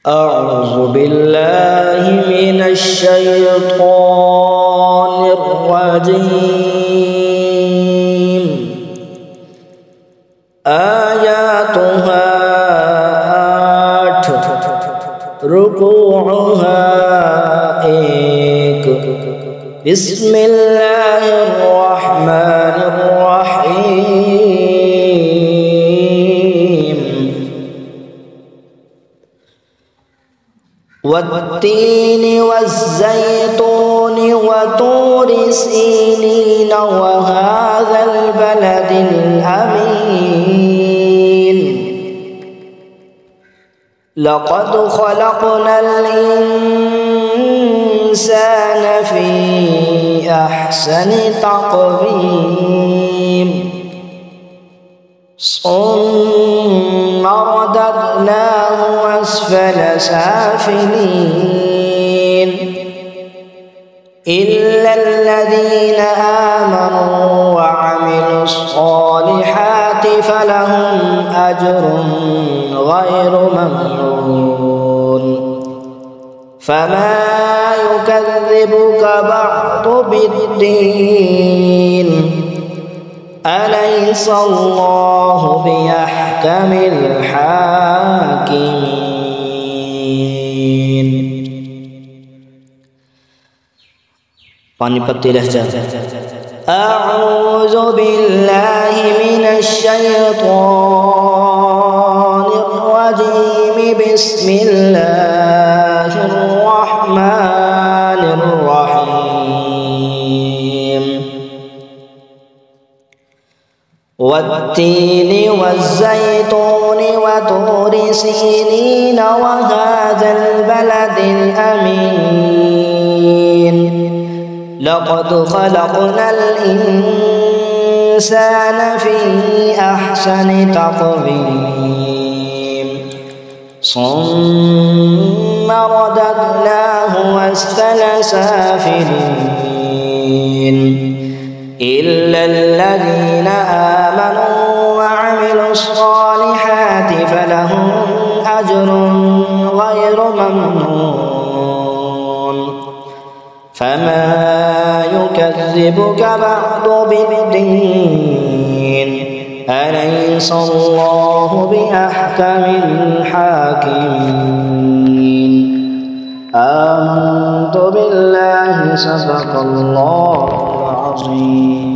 أعوذ بالله من الشيطان الرجيم. آياتها 8 ركوعها 1 بسم الله الرحمن الرحيم. والتين والزيتون وطور سينين وهذا البلد الأمين. لقد خلقنا الإنسان في أحسن تقويم ثم رددناه أسفل سافلين إلا الذين آمنوا وعملوا الصالحات فلهم أجر غير ممنون. فما يكذبك بعد بالدين أليس الله بأحكم الحاكمين. पानीपत लहजा। أعوذ بالله من الشيطان الرجيم بسم الله الرحمن الرحيم. والتين والزيتون وطور سينين وهذا البلد الأمين. لقد خلقنا الإنسان في أحسن تقويم ثم رددناه أسفل سافلين إلا الذين آمنوا وعملوا الصالحات فلهم أجر غير ممنون. فما يكذبك بعد بالدين أليس الله بأحكم الحاكمين. آمنت بالله صدق الله العظيم.